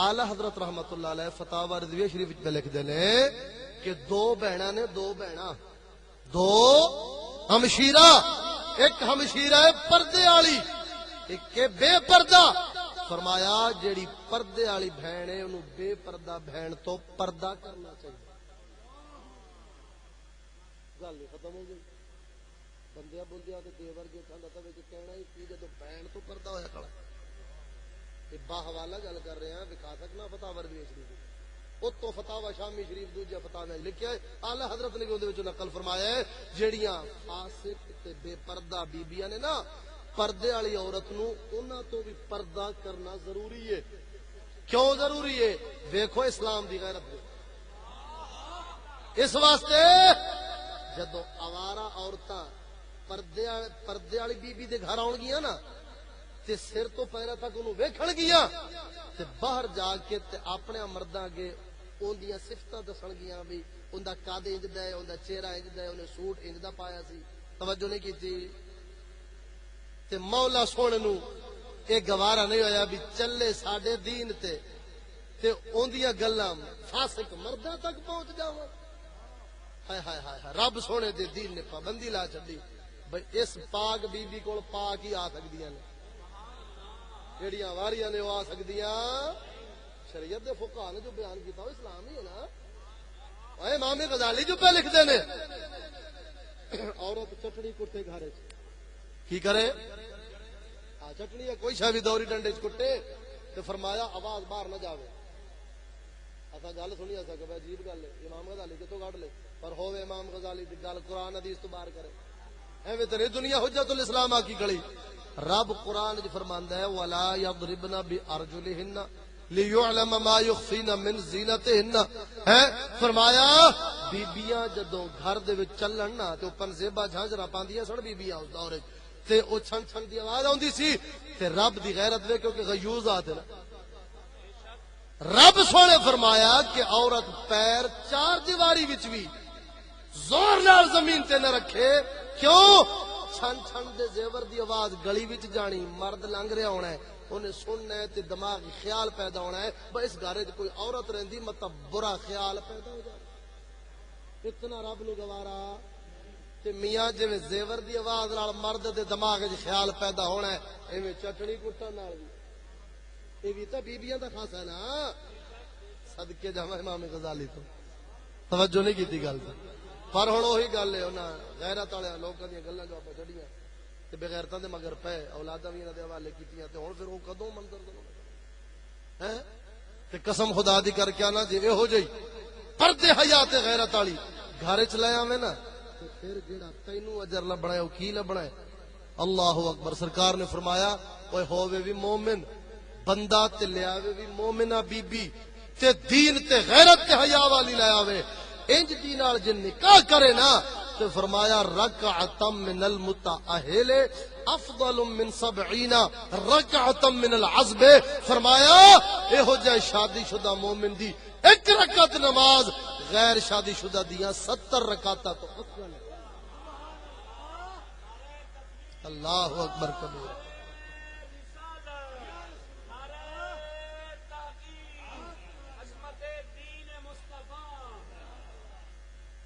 آلہ حضرت رحمت اللہ علیہ فتاوی رضویہ شریف میں لکھ دینے کہ دو بہناں نے دو ہمشیرہ، ایک ہمشیرہ ہے پردے والی، ایک ہے بے پردہ. فرمایا جیڑی پردے والی بہن ہے انہوں بے پردہ بہن تو پردہ کرنا چاہیے. گل ختم ہو گئی. بندیا بندیا دیور جو کہنا ہی کی جدو بہن تو پردہ ہوا کھڑا. باحوالہ گل کر رہے ہیں، دکھا سکنا فتاوی رضویہ شریف اتو فتاوی شامی شریف دوجا فتاوی لکھیا ہے. اعلی حضرت نے اودے وچ نقل فرمایا ہے جیڑیاں فاسق تے بے پردہ بیبیاں نے نا، پردے والی عورت نو انہاں تو بھی پردہ کرنا ضروری ہے. کیوں ضروری ہے؟ ویکھو اسلام دی غیرت دے. اس واسطے جدو آوارہ عورتاں پردے والی بیبی دے گھر آن گیاں نا تے سر تو پیروں تک انہوں ویکھن گیاں تے باہر جا کے تے اپنے مرداں اگے اندیاں صفتاں دسن گیاں بھی اوندا قد انجدا ہے، اوندا چہرہ انجدا ہے، اونے سوٹ انجدا پایا سی. توجہ نہیں کیتی. تے مولا سونے نو اے گوارا نہیں ہویا بھی چلے ساڈے دین تے اوندیاں گلاں فاسق مرداں تک پہنچ جاون. ہائے ہائے ہائے، رب سونے دے دین نے پابندی لا چھڈی بھئی اس پاک بی بی کول پاک ہی آ سکدیاں نے. جیڑیاں واریاں نے وہ آ سکدیاں. شریعت دے فقہاء نے جو بیان کیتا وہ اسلام ہی ہے نا. اے امام غزالی جو پہ لکھ دے نے عورت چٹنی کٹے گھر کی کرے چٹنی ہے کوئی شاہ بھی دوری ڈنڈے کٹے تو فرمایا آواز باہر نہ جاوے. اصا گل سنی ایسا کہ عجیب گل ہے امام غزالی کتوں کٹ لے پر ہوے امام غزالی دی گل قرآن حدیث تو باہر کرے ایویں تے دنیا حجت الاسلام آ کی کڑی. رب قرآن وچ فرماندا ہے ولا یضربن بارجلہن لیعلم ما یخفین من زینتہن. ہے فرمایا بیبیاں جدوں گھر دے وچ چلن نا تے پنزیبا جھانجرا پاندیاں سن بیبیاں اس دور وچ تے او چھن چھن دی آواز آوندی سی تے رب دی غیرت وے کیونکہ غیوز آتے نا. رب سونے فرمایا کہ عورت پیر چار دیواری وچ بھی زور نال زمین تے نہ رکھے. کیوں؟ چھن چھن دے زیور دی آواز گلی وچ جانی، مرد لنگ رہا ہونا ہے انہیں سننا ہے تے دماغی خیال پیدا ہونا ہے بس اس گھر کوئی عورت رہندی مطلب برا خیال پیدا ہو جائے. اتنا رب نو گوارا تے میاں جی زیور دی آواز نال مرد دے دماغ وچ خیال پیدا ہونا ہے ایویں چٹنی کٹن نال بھی. یہ بھی تو بیبیاں دا خاصا ہے نا. صدقے جاواں امام غزالی تو توجہ نہیں کیتی گل تے. پر ہن وہی گل ہے انہاں غیرت والے لوکاں دی گلاں جو آپ چڑھیاں تے بغیرتاں دے مگر پے اولاداں وی انہاں دے حوالے کیتیاں تے ہن پھر او کدوں منظر ہیں تے قسم خدا دی کر کے انا جے ہو جئی پردے حیا تے غیرت والی گھر وچ لے آویں نا تے پھر جیڑا تینوں اجر لبنا ہے او کی لبنا ہے. اللہ اکبر. سرکار نے فرمایا اوے ہووے وی مومن بندہ تے لے آوے وی مومنہ بی بی تے دین تے غیرت تے حیا والی لے آوے انج دی نال جے نکاح کرے نا تو فرمایا رکعۃ من المتأہل افضل من 70 رکعۃ من العزب. فرمایا اے ہو جائے شادی شدہ مومن دی ایک رکعت نماز غیر شادی شدہ دیاں 70 رکعتاں تو افضل ہے. اللہ اکبر کبیر.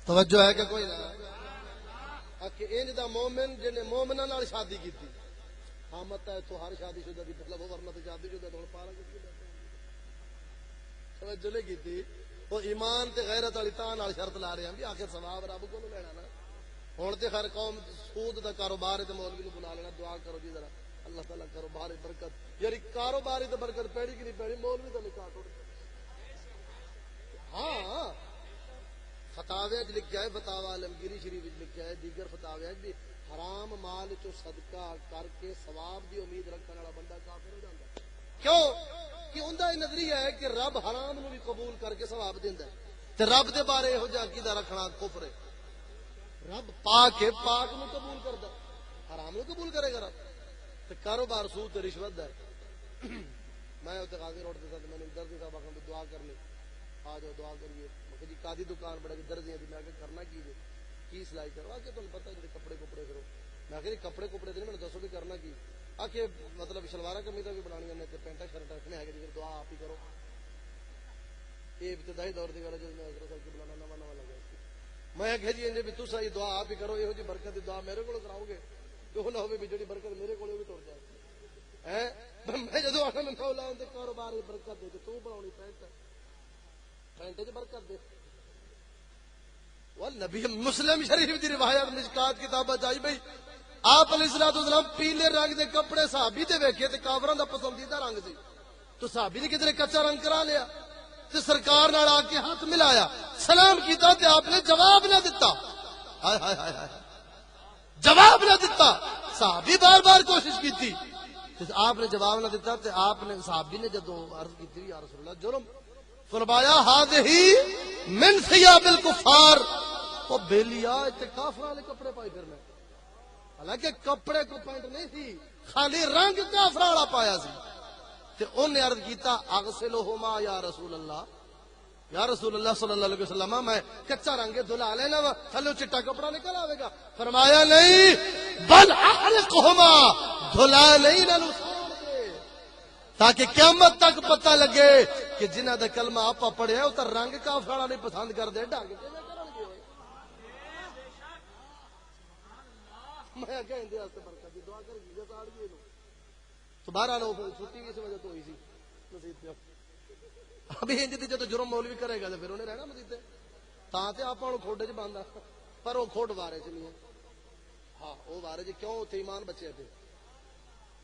توجہ ہے کہ کوئی نہ کہ انج دا مومن جن نے مومنہ نال شادی کیتی حامت ہے تو ہر شادی شدہ دی مطلب ورنہ تے شادی شدہ تو پارا کچھ توجہ نہیں کیتی. وہ ایمان تے غیرت والی تاں نال شرط لا رہے ہیں بھی آخر ثواب رب کو لینا نا. ہن تے خیر قوم سود دا کاروبار تے مولوی نو بلا لینا دعا کرو جی ذرا اللہ تعالی کاروبار برکت. یار کاروبار تے برکت پیڑی کہ نہیں پیڑی مولوی تے نکاح توڑ. ہاں فتاوی لکھا ہے فتاوی عالمگیری شریف لکھا ہے دیگر فتاوی بھی حرام مال چو صدقہ کر کے ثواب دی امید رکھنے والا بندہ کافر ہو جاتا ہے. کیوں کہ اوندا نظریہ ہے کہ رب حرام نو بھی قبول کر کے ثواب دیندا ہے تے رب دے بارے ہو جا عقیدہ رکھنا کفر ہے. رب پاک ہے پاک نو قبول کردا حرام نو قبول کرے گا رب. تے کاروبار سود تے رشوت ہے. میں اوتے غازی روڈ تے تے میں نے درد صاحب آکھن دعا کرنی آ جاؤ دعا کریے جی کادی دکان بڑے درزیاں دی میں کہ کرنا کی سلائی کرو آ کے تمہیں پتہ جی کپڑے کپڑے کرو میں کہ کپڑے کپڑے دے میں دسو بھی کرنا کی آ کے مطلب شلوارا کمیزاں بھی بنانیاں نے تے پینٹا شرٹاں رکھنے ہے کہ دعا آپ ہی کرو یہ ابتدائی دور کی گل ہے جس میں حضرت صاحب بلانا نواں نواں لگا سی. میں کہ جی انجے بھی تسا یہ دعا آپ ہی کرو، یہو جی برکت دی دعا میرے کو کراؤ گے تو نہ ہوے بھی جڑی برکت میرے کو بھی ٹر جائے. میں جدو آنا میں مولا اندے کاروبار دی برکت دے تو بناونی پینٹ چ برکت دے. نبی مسلم شریف دی روایت مشکات کتاب آئی بھائی آپ علیہ الصلوۃ والسلام پیلے رنگ دے کپڑے صحابی تے ویکھے تے کافراں دا پسندیدہ رنگ سی تو صحابی نے کدھر کچا رنگ کرا لیا تے سرکار نال آ کے ہاتھ ملایا سلام کیتا تے آپ نے جواب نہ دتا. ہائے ہائے ہائے ہائے جواب نہ دتا. صحابی بار بار کوشش کیتی تے آپ نے جواب نہ دتا تے آپ نے صحابی نے جدوں عرض کیتی یا رسول اللہ جرم فرمایا ہذہ من ثیاب الکفار. او بیلیا تے کافراں والے کپڑے پائے پھرنا حالانکہ کپڑے کو پینٹ نہیں تھی خالی رنگ کافراں والا پایا سی. تے انہیں عرض کیتا اغسلہما یا رسول اللہ صلی اللہ علیہ وسلم میں کچا رنگ دھلا لینا وا تھلو چٹا کپڑا نکل آئے گا. فرمایا نہیں بل احرقہما دھلا نہیں نہ تاکہ قیامت تک پتہ لگے کہ جنہ دا کلمہ آپا پڑھیا وہ تو رنگ کافر والا نہیں پسند کر دے ڈنگ میں کہ اندے واسطے برکت دی دعا کر گی ساڑ گئی نو تو باہر لو چھٹی اس وجہ تو ہوئی سی مسجد پہ. ابھی انج دی جدو جرم مولوی کرے گا تے پھر انہیں رہنا مسجد تے تاں تے آپاں نوں کھوڈے چ باندا پر وہ کھوڈ وارے چ نہیں ہے. ہاں وہ وارے چ کیوں اوتھے ایمان بچے پہ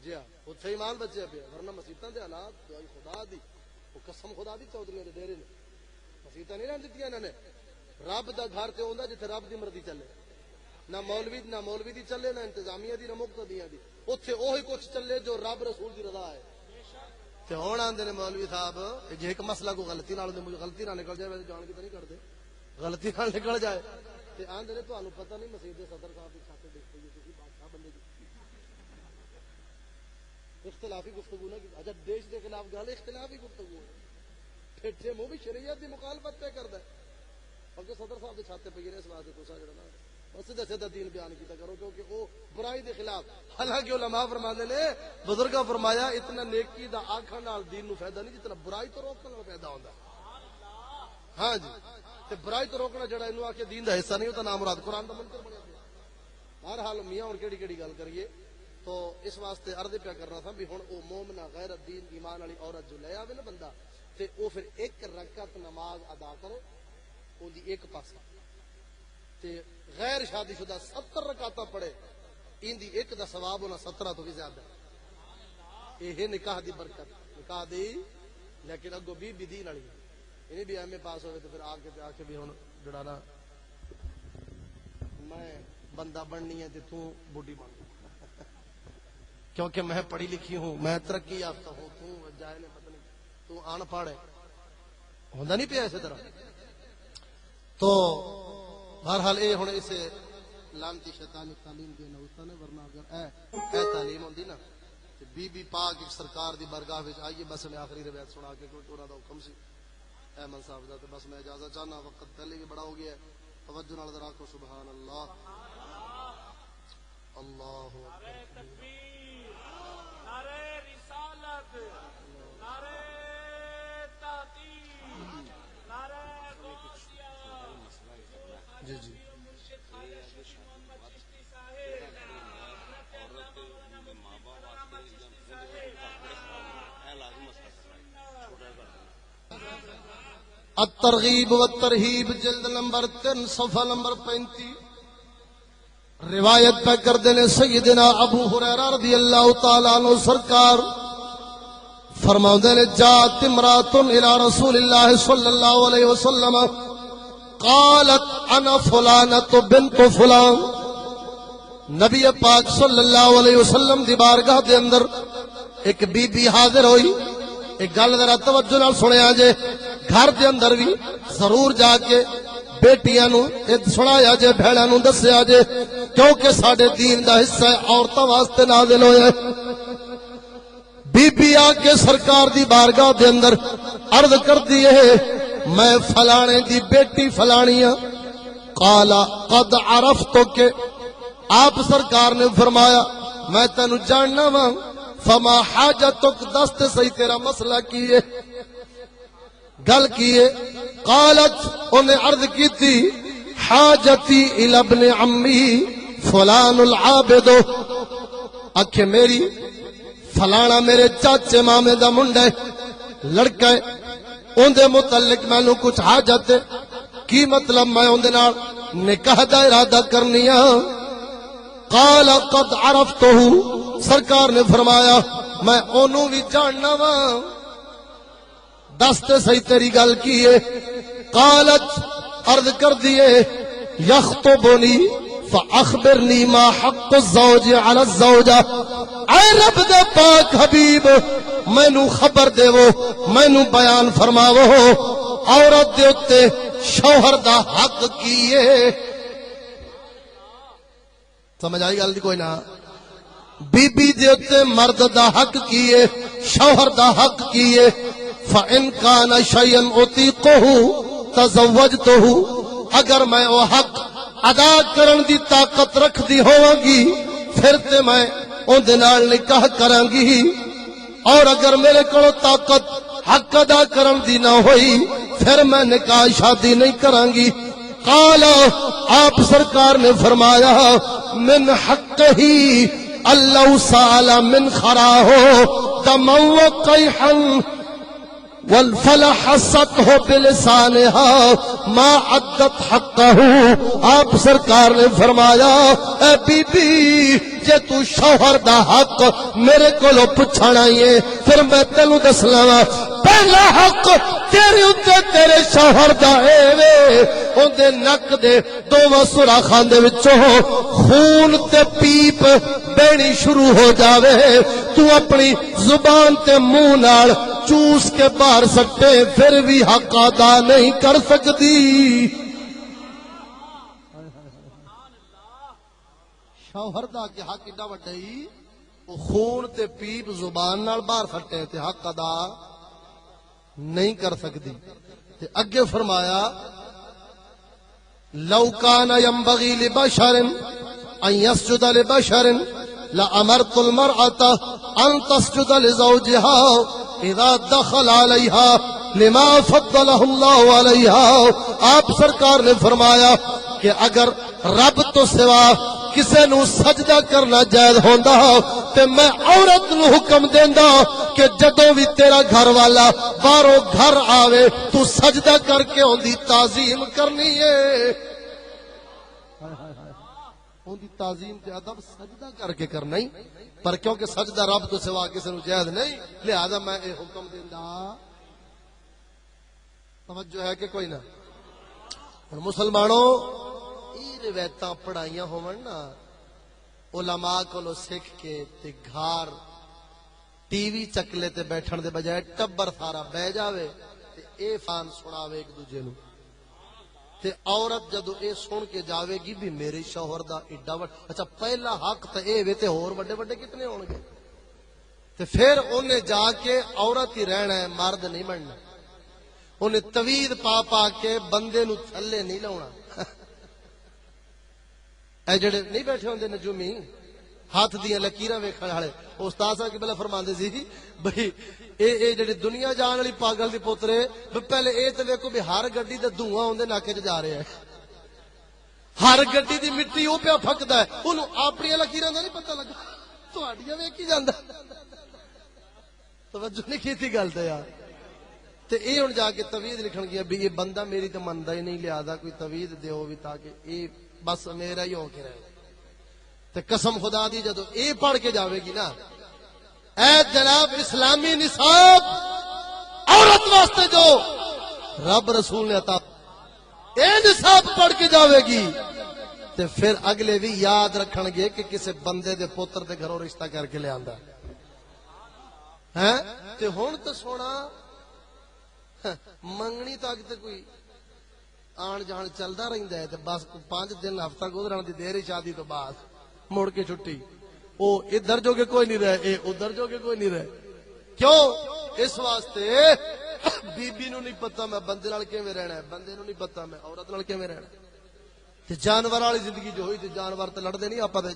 جی ہاں اتنے ایمان بچے پہ ورنہ مسیتاں دے حالات دعائی خدا دی وہ قسم خدا دی چودھریاں دے ڈیرے نے مسیتاں نہیں رہن دتیاں انہاں نے. رب دا گھر تے ہوندا جتھے رب دی مرضی چلے نہ مولوی دی چلے نہ انتظامیہ دی نہ مقتدیاں دی اوتھے اوہی کچھ چلے جو رب رسول دی رضا ہے. تے ہن آندے نے مولوی صاحب جے ایک مسئلہ کو غلطی نال مجھے غلطی نہ نکل جائے ویسے جان کے تے نہیں کرتے غلطی نال نکل جائے تے آندے نے تانوں پتہ نہیں مسجد دے صدر صاحب دی چھت دیکھ کے تسی بادشاہ بندے دی اختلافی گفتگو نہ کی. اچھا دیش کے خلاف گل اختلافی گفتگو پھٹے منہ بھی شریعت دی مخالفت پہ کردا ہے بلکہ صدر صاحب دے چھاتے پہ گرے اس واسطے تسا جڑا نا سیدھا سیدھا دین بیان کیتا کرو کیونکہ وہ برائی دے خلاف. حالانکہ علماء فرماندے نے بزرگاں فرمایا اتنا نیکی دا آکھن نال دین نو فائدہ نہیں جتنا برائی تو روکن نال فائدہ ہوندا. ہاں جی تے برائی تو روکنا جڑا اینو آکھے دین دا حصہ نہیں ہوتا نام مراد قرآن دا منکر بنیا پیا. بہرحال میاں ہن کیڑی گل کریے تو اس واسطے عرض پیا کرنا تھا بھی ہن او مومنہ غیرت دین ایمان والی عورت جو لے آوے نا بندہ تے او پھر ایک رکعت نماز ادا کرے اون دی ایک پاسا تے غیر شادی شدہ 70 رکعتاں پڑھے ان دی ایک دا ثواب ہونا 17 تو بھی زیادہ ہے. یہ نکاح دی برکت نکاح دی لیکن اگو بھی دین والی انہیں بھی ایم اے پاس ہوئے تو پھر آ کے بھی ہن جڑا نا میں بندہ بننی ہے تے تو بڈھی بن کیونکہ میں پڑھی لکھی ہوں میں ترقی یافتہ ہوں تو جائے نے پتہ نہیں تو ان پڑھ ہے ہوندا نہیں پیا اسی طرح. تو بہرحال اے ہن اسے لعنتی شیطانی تعلیم دینا ہوتا نے ورنہ اگر اے تعلیم ہوندی نا تے بی بی پاک سرکار دی بارگاہ وچ آئیے. بس میں آخری روایت سنا کے کیونکہ انہاں دا حکم سی احمد صاحب دا تے بس میں اجازت چاہنا وقت پہلے بھی بڑا ہو گیا ہے. توجہ نال ذرا کو سبحان اللہ اللہ تکبیر نعرہ رسالت نعرہ تحقیق نعرہ غوثیہ جی جی الترغیب والترہیب جلد نمبر 3 صفحہ نمبر 35 روایت پہ کر دینے سیدنا ابو ہریرہ رضی اللہ تعالیٰ عنہ سرکار فرماؤ دینے جات امرات الى رسول اللہ صلی اللہ علیہ وسلم قالت انا فلانت بنت فلان. نبی پاک صلی اللہ علیہ وسلم دی بارگاہ دے اندر ایک بی بی حاضر ہوئی. ایک گل ذرا توجہ نال سنیا جے گھر دے اندر بھی ضرور جا کے بیٹیاں نو سنایا جے بھیڑاں نو دسیا جے کیونکہ ساڈے دین دا حصہ ہے عورتاں واسطے نازل ہویا ہے. بی بی آ کے سرکار دی بارگاہ دے اندر عرض کردی ہے میں فلانے دی بیٹی فلانیاں. قالا قد عرفتک آپ سرکار نے فرمایا میں تینو جاننا وا فما حاجتک دست صحیح تیرا مسئلہ کی ہے. گل کیے قالت انہیں عرض کی تھی حاجتی الی ابن عمی فلان العابد اکھے میری فلانا میرے چاچے مامے دا منڈا ہے لڑکا ہے اندے متعلق میں نو کچھ حاجت ہے کی مطلب میں اندے نال نکاح دا ارادہ کرنیا قال قد عرفتہ سرکار نے فرمایا میں انہوں بھی جاننا وا دستے صحیح تیری گل کی ہے قالت عرض کر دیے یخطبنی فاخبرنی ما حق الزوج علی الزوجہ اے رب دے پاک حبیب مینوں خبر دیو مینوں بیان فرماو عورت دے اتے شوہر دا حق کیے سمجھ آئی گل دی کوئی نہ بی بی دے اتے مرد دا حق کیے شوہر دا حق کیے فَإِن كَانَ شَيْئًا أُطِيقُهُ تَزَوَّجْتُهُ اگر میں وہ حق ادا کرن دی طاقت رکھ دی ہوواں گی پھر تے میں اون دے نال نکاح کراں گی اور اگر میرے کولوں طاقت حق ادا کرن دی نہ ہوئی پھر میں نکاح شادی نہیں کراں گی قال آپ سرکار نے فرمایا من حق ہی اللہ سال من خراہو تموقیحا والفلح حسته بلسانها ما عدت حقه آپ سرکار نے فرمایا اے بی بی جے تو شوہر دا حق میرے کولو پچھانا ہی ہے پھر میں تینوں دس لواں پہلا حق تیرے اتے تیرے شوہر دا اے وے اون دے نک دے دوواں سوراخاں دے وچوں خون تے پیپ بہنی شروع ہو جاوے تو اپنی زبان تے منہ نال چوس کے باہر سکتے پھر بھی حق ادا نہیں کر سکتی شوہر دا کہ حق ایڈا وڈا ہی او خون تے پیپ زبان نال باہر سٹے تے حق ادا نہیں کر سکتی تے اگے فرمایا لو کان ينبغي لبشر ان يسجد لبشر لأمرت المرأة ان تسجد لزوجها اذا دخل عليها لما فضله الله عليها آپ سرکار نے فرمایا کہ اگر رب تو سوا کسے نو سجدہ کرنا جائز ہوندا تے میں عورت نو حکم دیندا کہ جدوں بھی تیرا گھر والا باہروں گھر آوے تو سجدہ کر کے اندی تعظیم کرنی ہے اندی تعظیم تے ادب سجدہ کر کے کرنا ہی پر کیونکہ سجدہ رب تو سوا کسے نو جائز نہیں لہذا میں اے حکم دیندا توجہ ہے کہ کوئی نہ مسلمانوں یہ روایتاں پڑھائیاں ہون نا علماء کولو سکھ کے تے گھر ٹی وی چکلے تے بیٹھن دے بجائے ٹبر سارا بہ جاوے تے اے فان سناوے ایک دوجے نو تے عورت جدو اے سن کے جاوے گی بھی میرے شوہر دا ایڈا اچھا پہلا حق تے اے وے تے ہور بڑے بڑے کتنے ہون گے تے پھر انہیں جا کے عورت ہی رہنا ہے مرد نہیں بننا انہیں توید پا پا کے بندے نو تھلے نہیں لاؤنا اے جڑے نہیں بیٹھے ہوندے نجومی ہاتھ دیاں لکیراں ویکھن والے استاد صاحب قبلہ فرماندے سی بھئی اے جڑی دنیا جان والی پاگل دی پوترے پہلے اے تے ویکھو بھی ہر گڈی دا دھواں اوندے ناکے چ جا رہا ہے ہر گڈی دی مٹی او پیا پھکدا ہے اونوں اپنی لکیراں دا نہیں پتہ لگا تہاڈیاں ویکھی جاندا توجہ نہیں کیتی گل تے یار تے اے ہن جا کے توید لکھن گیا بھی یہ بندہ میری تے مندا ہی نہیں لہذا کوئی توید دیو بھی تاکہ اے بس میرا ہی ہو کے رہے تے قسم خدا دی جدو اے پڑھ کے جاوے گی نا اے جناب اسلامی نصاب عورت واسطے جو رب رسول نے عطا اے نصاب پڑھ کے جاوے گی تے پھر اگلے بھی یاد رکھن گے کہ کسے بندے دے پوتر دے گھروں رشتہ کر کے لے آندا ہے تے ہن تے سونا منگنی تک تے کوئی آن جان چلدا رہندا ہے تے بس 5 دن ہفتہ گزرن دی دیر شادی تو بعد مڑ کے چھٹی او ادھر جو کہ کوئی نہیں رہے اے ادھر جو کہ کوئی نہیں رہے کیوں اس واسطے بی بی نو نہیں پتہ میں بندے نال کیویں رہنا ہے بندے نو نہیں پتہ میں عورت نال کیویں رہنا تے جانور والی زندگی جو ہوئی تے جانور تے لڑدے نہیں آپا تے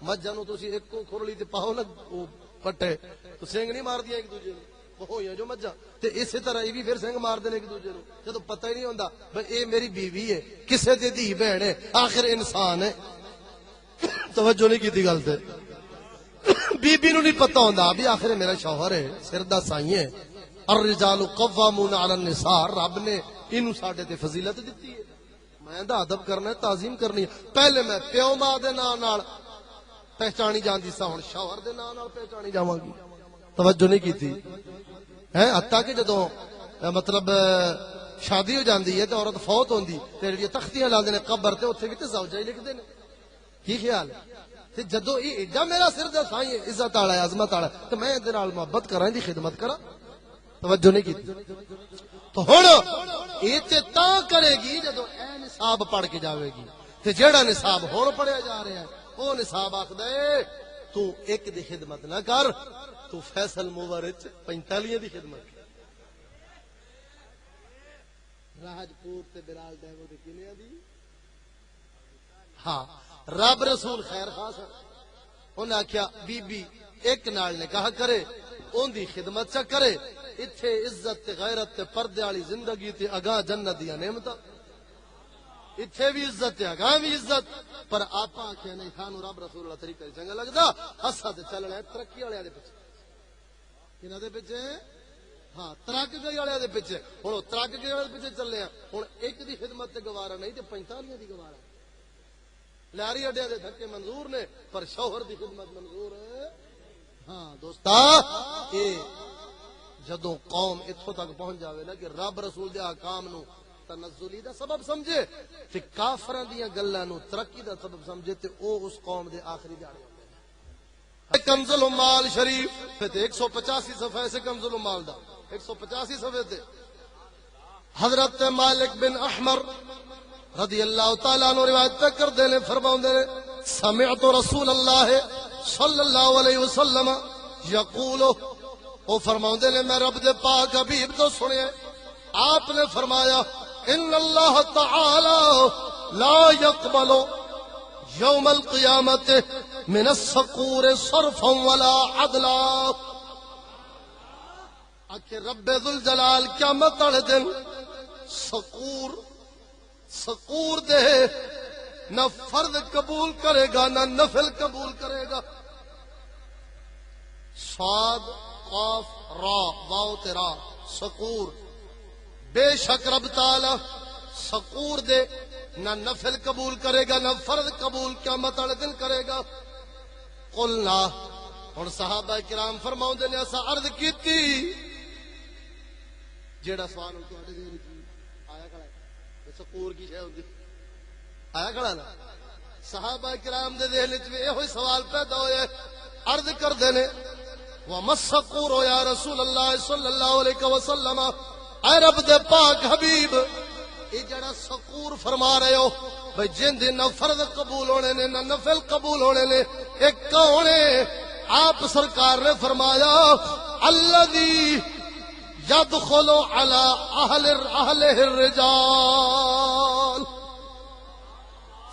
مجھاں نو تسی ایک کو کھرلی تے پاؤ نا او پٹے تو سنگ نہیں مار دیا ایک دوجے نو ہوئیاں جو مجھا تے اسی طرح یہ بھی پھر سنگ مار دینے ایک دوسرے نو جدو پتہ ہی نہیں ہوندا بھئی اے میری بیوی ہے کسے دی دھی بہن ہے آخر انسان ہے توجہ نہیں کیتی گل تے بی بی نو نہیں پتہ ہوندا بھی آخر میرا شوہر ہے سر دا سائیں ہے الرجال قوامون علی النساء رب نے اینو ساڈے تے فضیلت دتی ہے میں دا ادب کرنا ہے تعظیم کرنی ہے پہلے میں پیو ماں دے نام نال پہچانی جاندی سا ہن شوہر دے نام نال پہچانی جاواں گی توجہ نہیں کیتی ہے حتیٰ کہ جدوں مطلب شادی ہو جاندی ہے تے عورت فوت ہوندی تے جڑی تختیاں لاندے نے قبر تے اوتھے بھی تے زوجہ ہی لکھدے نے کی خیال ہے تے جدوں یہ ایڈا میرا سر دا سائیں ہے عزت والا ہے عظمت والا تے میں دے نال محبت کراں دی خدمت کراں توجہ نہیں کیتی تو ہن یہ تے تاں کرے گی جدوں اے نصاب پڑھ کے جاوے گی تے جیڑا نصاب ہن پڑھیا جا رہا ہے او نصاب آکھدا ہے تو ایک دی خدمت نہ کر تو فیصل موور وچ 45 دی خدمت کر راجپور تے بلال ڈیوو دے کنے دی ہاں رب رسول خیر خاص انہاں آکھیا بی بی ایک نال نکاح کرے اون دی خدمت چا کرے اتھے عزت تے غیرت تے پردے والی زندگی تے اگاں جنت دیاں نعمتاں اتھے بھی عزت تے اگاں بھی عزت پر آپا آکھیا نہیں سانو رب رسول اللہ طریقہ چنگا لگدا اساں تے چلنا ہے ترقی والے دے پیچھے کنہاں دے پیچھے ہاں ترک گئی والے دے پیچھے ہن ترک گئی والے دے پیچھے چلے ہیں ہن ایک دی خدمت تے گوارا نہیں تے 45 دی گوارا لاری اڈے دے دھکے منظور نے پر شوہر دی خدمت منظور ہے ہاں دوستا اے جدوں قوم اتھوں تک پہنچ جاوے نا کہ رب رسول دے احکام نو تنزلی دا سبب سمجھے تے کافراں دیاں گلاں نو ترقی دا سبب سمجھے تے او اس قوم دے آخری دیہاڑے کنز المال شریف تے 185 صفحے سے کنز المال دا 185 صفحے تے حضرت مالک بن احمر رضی اللہ تعالیٰ عنہ روایت کر دینے فرماؤں نے سمعت رسول اللہ صلی اللہ علیہ وسلم یقولو او فرماؤں نے میں رب دے پاک حبیب تو سنے آپ نے فرمایا ان اللہ تعالی لا يقبل یوم القیامت من السقور صرفا ولا عدلا آکھے رب ذوالجلال قیامت والے دن سقور دے نہ فرض قبول کرے گا نہ نفل قبول کرے گا صاد قاف را واو تیرا سقور بے شک رب تعالی سقور دے نہ نفل قبول کرے گا نہ فرض قبول قیامت والے دن کرے گا قلنا ہن صحابہ کرام فرماؤں نے اسا عرض کیتی جیڑا سوال تواڈے ذہن وچ آیا کھڑا ہے سقور کی شے ہوندی آیا کھڑا نا صحابہ کرام دے ذہن وچ ایہی سوال پیدا ہویا عرض کردے نے ومسقور یا رسول اللہ صلی اللہ علیہ وسلم اے رب دے پاک حبیب یہ جڑا سقور فرما رہے ہو بھئی جن دے نہ فرض قبول ہونے نے نہ نفل قبول ہونے نے ایک کون ہے آپ سرکار نے فرمایا الذی یدخل علی اہلہ الرجال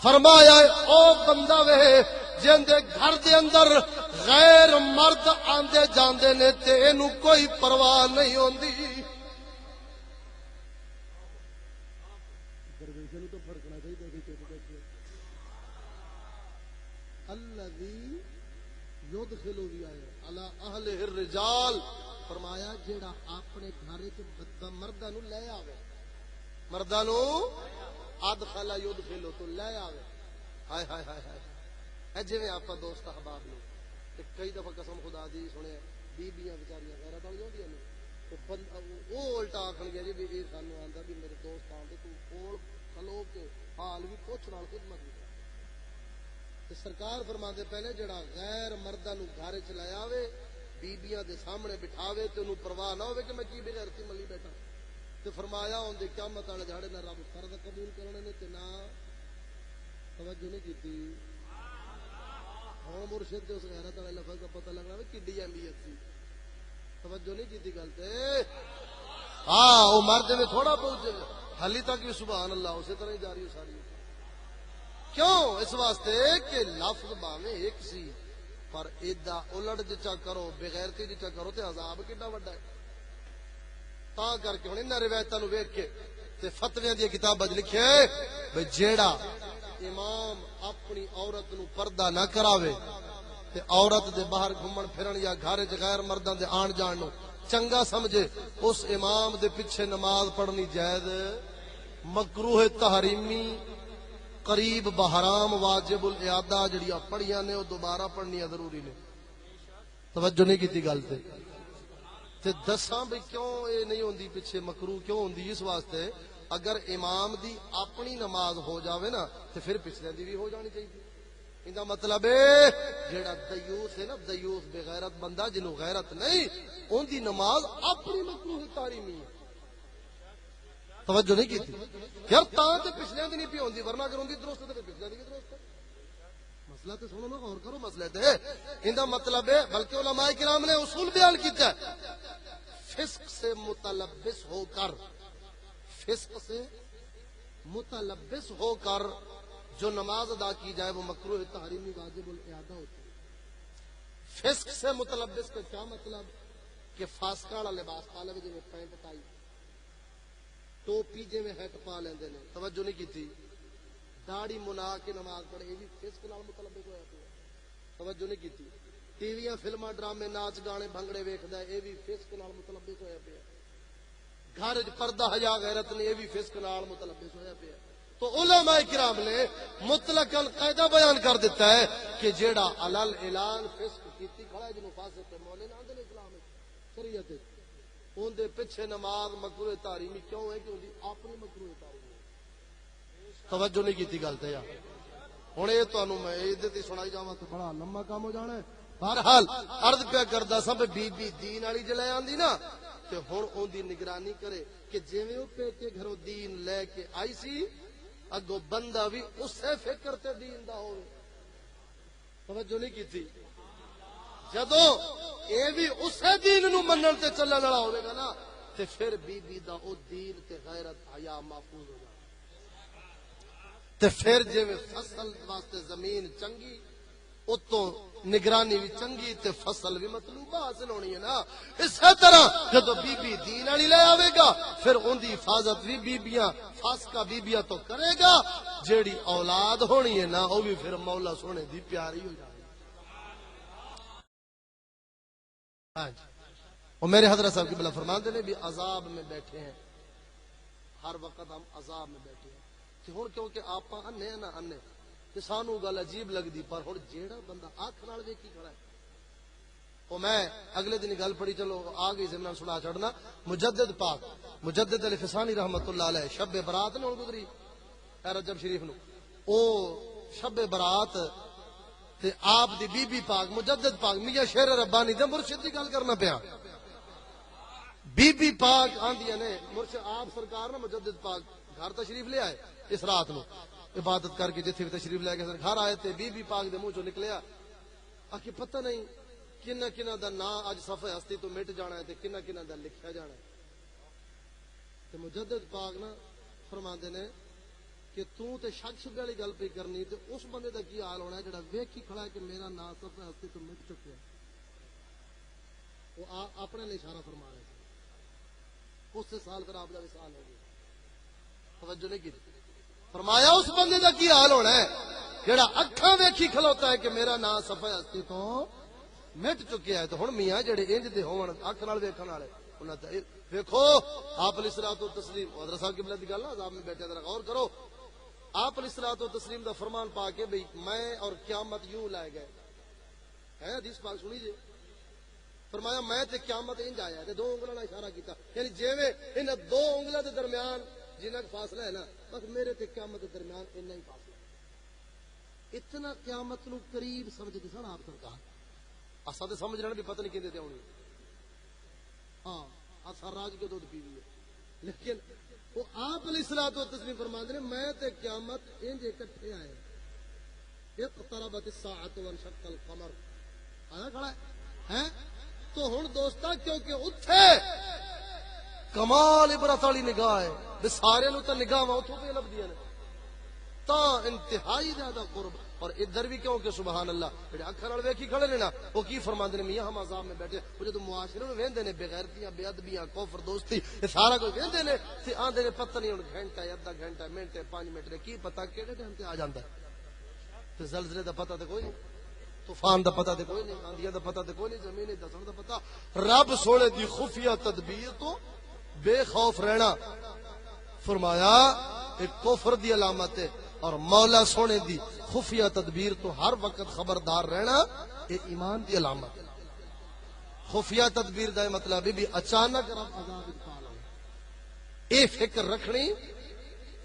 فرمایا او بندہ وے جن دے گھر دے اندر غیر مرد آندے جاندے نے تے اینو کوئی پرواہ نہیں ہوندی الذی یدخل علی اہلہ الرجال فرمایا جیڑا اپنے گھر وچ مرداں نو لے آوے مرداں نو ادخل یدخل تو لے آوے ہائے ہائے ہائے ہائے اے جویں آپا دوست احباب لو تے کئی دفعہ قسم خدا دی سنے بیبییاں بیچاریاں غیرت والی ہوندیاں نے تے او الٹا آکھن گے جی بھی اے سانو آندا بھی میرے دوست آندے تو کول کھلو کے حال بھی پوچھ نال خدمت بھی تے سرکار فرماندے پہلے جڑا غیر مرداں نو گھر وچ لے آوے بیبییاں دے سامنے بٹھاوے تے اونوں پرواہ نہ ہوے کہ میں کی بغیرتی ملی بیٹھا تے فرمایا اون دے قیامت والے دھاڑے نہ رب فرض قبول کرنے نے تے نہ توجہ نہیں کیتی ہن مرشد دے اس غیرت والے لفظ دا پتہ لگنا وے کڈی اہمیت سی توجہ نہیں کیتی گل تے ہاں او مرد میں تھوڑا پہنچے حالی تک بھی سبحان اللہ اسی طرح ہی جاری ہے ساری کیوں اس واسطے کہ لفظ باویں ایک سی پر ایدا الٹ جچا کرو بغیرتی جچا کرو تے عذاب کڈا وڈا ہے تا کر کے ہن انہاں روایتاں نو ویکھ کے تے فتویاں دی کتاباں وچ لکھیا ہے بھئی جیڑا امام اپنی عورت نو پردہ نہ کراوے تے عورت دے باہر گھومن پھرن یا گھر وچ غیر مرداں دے آن جان نو چنگا سمجھے اس امام دے پیچھے نماز پڑھنی جائز مکروہ تحریمی قریب بحرام واجب الاعادہ جڑیاں پڑھیاں نے وہ دوبارہ پڑھنیاں ضروری نے توجہ نہیں کیتی گل تے دساں بھی کیوں اے نہیں ہوندی پیچھے مکروہ کیوں ہوندی اس واسطے اگر امام دی اپنی نماز ہو جاوے نا تے پھر پچھلے دی بھی ہو جانی چاہیے اندا مطلب ہے جیڑا دیوس ہے نا دیوس بے غیرت بندہ جنوں غیرت نہیں اون دی نماز اپنی مکروہ تحریمی ہے توجہ نہیں کیتی یار تاں تے پچھلے دی نہیں پی ہوندی ورنہ اگر ہوندی درست تے پچھلے دی بھی درست ہے مسئلہ تے سنو نا غور کرو مسئلے تے اندا مطلب ہے بلکہ علماء کرام نے اصول بیان کیتا ہے فسق سے متلبس ہو کر فسق سے متلبس ہو کر جو نماز ادا کی جائے وہ مکروہ تحریمی واجب الاعادہ ہوتی ہے فسق سے متلبس کا کیا مطلب کہ فاسقہ والا لباس پا لے جی پینٹ ٹائی ٹوپی جی ہیٹ پا لیندے نے توجہ نہیں کیتی داڑھی منا کے نماز پڑھے یہ بھی فسق نال متلبس ہویا پیا توجہ نہیں کیتی ٹی ویاں فلماں ڈرامے ناچ گانے بھنگڑے ویکھدا ہے یہ بھی فسق نال متلبس ہویا پیا گھر وچ پردہ حیا غیرت نے یہ بھی فسق نال متلبس ہویا پیا تو علماء کرام نے مطلقاً قاعدہ بیان کر دیتا ہے کہ جیڑا علل اعلان فسق کیتی کھڑا ہے جنوں فاسق تے مومن آندے نے اسلام شریعت اون دے پیچھے نماز مکروہ تحریمی کیوں ہے کہ اون دی اپنی مکروہ تحریمی توجہ نہیں کیتی گل تے یار ہن اے تانوں میں ادھر تے سنائی جاواں تے بڑا لمبا کام ہو جانا ہے بہرحال عرض پہ کردا سا بی بی دین والی جلے آندی نا تے ہن اون دی نگرانی کرے کہ جویں او پیکے گھروں دین لے کے آئی سی اگو بندہ بھی اسے فکر تے دین دا ہوئے توجہ نہیں کی تھی جدو اے بھی اسے دین نو منن تے چلن والا ہوئے گا نا تے پھر بی بی دا او دین تے غیرت حیا محفوظ ہو جائے تے پھر جے فصل واسطے زمین چنگی اتوں نگرانی بھی چنگی تے فصل بھی مطلوبہ حاصل ہونی ہے نا اسی طرح جدو بی بی دین والی لے آوے گا پھر ان دی حفاظت بھی بیبیاں فاسقہ بیبیاں تو کرے گا جیڑی اولاد ہونی ہے نا وہ بھی پھر مولا سونے دی پیاری ہو جائے ہاں جی اور میرے حضرت صاحب کی بلا فرماندے نے بھی عذاب میں بیٹھے ہیں ہر وقت ہم عذاب میں بیٹھے ہیں کہ ہن کیونکہ آپاں انے نہ انے کہ سانو گل عجیب لگدی پر ہن جیڑا بندہ اکھ نال ویکھی کھڑا ہے او میں اگلے دن گل پڑھی چلو آ گئی ضمن سنا چھڑنا مجدد پاک مجدد علی فسانی رحمت اللہ علیہ شب برات نے گزری رجب شریف نو او شب برات تے آپ دی بی بی پاک مجدد پاک میاں شیر ربانی دے مرشد دی گل کرنا پیا بی بی پاک آندیاں نے مرشد آپ سرکار نے مجدد پاک گھر تشریف لے آئے اس رات نو عبادت کر کے جتھے بھی تشریف لے کے گھر آئے تے بی بی پاک دے منہ چوں نکلیا آکھے پتہ نہیں کنہ کنہ دا نا اج صفحہ ہستی تو مٹ جانا ہے تے کنہ کنہ دا لکھیا جانا ہے تے مجدد پاک نا فرماندے نے کہ تو تے شک شبے والی گل پہ کرنی تے اس بندے دا کی حال ہونا ہے جڑا ویکھی کھڑا ہے کہ میرا نا صفحہ ہستی تو مٹ چکیا وہ اپنے لیے اشارہ فرما رہے تھے اس سے سال پھر آپ دا وصال ہو گیا توجہ نہیں کی فرمایا اس بندے دا کی حال ہونا ہے جڑا اکھاں ویکھی کھلوتا ہے کہ میرا نا صفحہ ہستی تو مٹ چکیا ہے تو ہن میاں جڑے انج دے ہون اکھ نال ویکھن والے انہاں تے ویکھو آپ علیہ الصلوۃ والتسلیم حضرت صاحب قبلہ دی گل نا عذاب میں بیٹھے ذرا غور کرو آپ علیہ الصلوۃ والتسلیم دا فرمان پا کے بھئی میں اور قیامت یوں لائے گئے ہے حدیث پاک سنی جی فرمایا میں تے قیامت انج آیا تے دو انگلاں نال اشارہ کیتا یعنی جویں انہاں دو انگلاں دے درمیان جنہ فاصلہ ہے نا بس میرے تے قیامت کے درمیان اتنا ہی فاصلہ اتنا قیامت نو قریب سمجھتے سن آپ سرکار اسا تے سمجھ رہے بھی پتہ نہیں کیندے تے ہونی ہاں اسا راج کے دودھ پی ہے لیکن وہ آپ علیہ الصلوۃ والتسلیم فرماندے نے میں تے قیامت انج اکٹھے آئے اقتربت الساعۃ وانشق القمر آیا کھڑا ہے تو ہن دوستا کیونکہ اوتھے کمال عبرت والی نگاہ ہے سارے نو تو نگاہ اتوں پہ لبدیاں نے تا انتہائی زیادہ قرب اور ادھر بھی کیوں کہ سبحان اللہ جڑے اکھاں نال ویکھی کھڑے نے نا وہ کی فرماندے نے میاں ہم عذاب میں بیٹھے وہ جدوں معاشرے نوں ویندے نے بے غیرتیاں بے ادبیاں کفر دوستی یہ سارا کچھ ویندے نے تے آندے نے پتہ نہیں ہن گھنٹہ آدھا گھنٹہ منٹ 5 منٹ نے کی پتہ کیڑے ٹائم تے آ جاندا ہے تے زلزلے دا پتہ تے کوئی نہیں طوفان دا پتہ تے کوئی نہیں آندیاں دا پتہ تے کوئی نہیں زمین دسن دا پتہ رب سونے دی خفیہ تدبیر تو بے خوف رہنا فرمایا ایک کفر دی علامت ہے اور مولا سونے دی خفیہ تدبیر تو ہر وقت خبردار رہنا یہ ایمان دی علامت ہے خفیہ تدبیر دا مطلب بھی اچانک رب عذاب پالا اے فکر رکھنی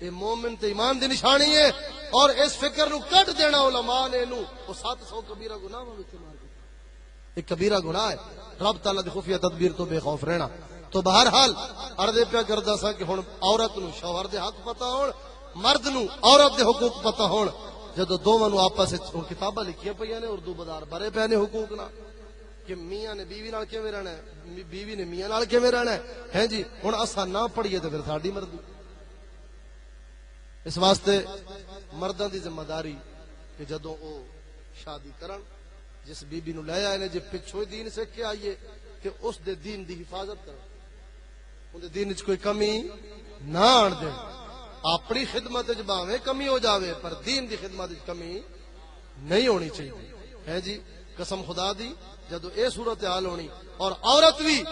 اے مومن تے ایمان دی نشانی ہے اور اس فکر نو کٹ دینا علماء نے نو وہ 700 کبیرہ گناہ وچ مار کے ایک کبیرہ گناہ ہے رب تعالی دی خفیہ تدبیر تو بے خوف رہنا تو بہرحال عرض پیا کردا سا کہ ہن عورت نو شوہر دے حق پتہ ہون مرد نو عورت دے حقوق پتہ ہون جدو دوواں نو آپس وچ کتاباں لکھیاں پਈਆਂ نے اردو بازار بھرے پے نے حقوق نال کہ میاں نے بیوی نال کیویں رہنا ہے بیوی نے میاں نال کیویں رہنا ہے جی ہن اساں نہ پڑھیے تے پھر ساڈی مرضی اس واسطے مرداں دی ذمہ داری کہ جدوں او شادی کرن جس بی بی نو لے آئے نے جے پچھوں دین سیکھ کے آئیے کہ اس دے دین دی حفاظت کرن ان دے دین وچ کوئی کمی نہ آن دین اپنی خدمت وچ باویں کمی ہو جاوے پر دین دی خدمت وچ کمی نہیں ہونی چاہیے ہے جی قسم خدا دی جدو اے صورتحال ہونی اور عورت بھی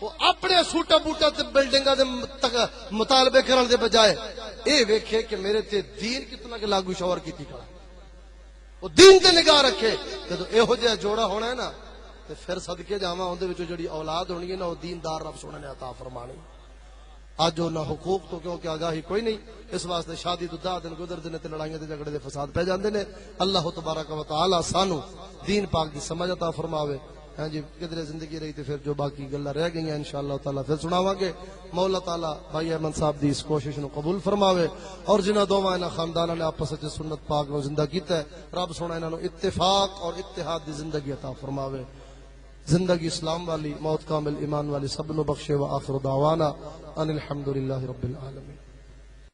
وہ اپنے سوٹا بوٹا تے بلڈنگاں دے مطالبے کرن دے بجائے اے ویکھے کہ میرے تے دین کتنا کہ لاگو شور کیتی کھڑا وہ دین تے نگاہ رکھے جدو ایہو جہا جوڑا ہونا ہے نا تے پھر صدقے جاواں اون دے وچوں جڑی اولاد ہونی ہے نا وہ دیندار رب سونے نے عطا فرمانی اج نہ حقوق تو کیونکہ آگاہی کوئی نہیں اس واسطے شادی تو 10 دن گزرتے ہیں تے لڑائیاں تے جھگڑے دے فساد پہ جاندے نے اللہ تبارک و تعالی سانو دین پاک دی سمجھ عطا فرماوے ہاں جی کدھر زندگی رہی تے پھر جو باقی گلاں رہ گئیاں انشاءاللہ تعالی پھر سناواں گے مولا تعالی بھائی احمد صاحب دی اس کوشش نو قبول فرماوے اور جنہاں دوواں انہاں خانداناں نے آپس وچ سنت پاک نو زندہ کیتا ہے رب سونا انہاں نو اتفاق اور اتحاد دی زندگی عطا فرماوے زندگی اسلام والی موت کامل ایمان والی سب نو بخشے وآخر دعوانا ان الحمدللہ رب العالمین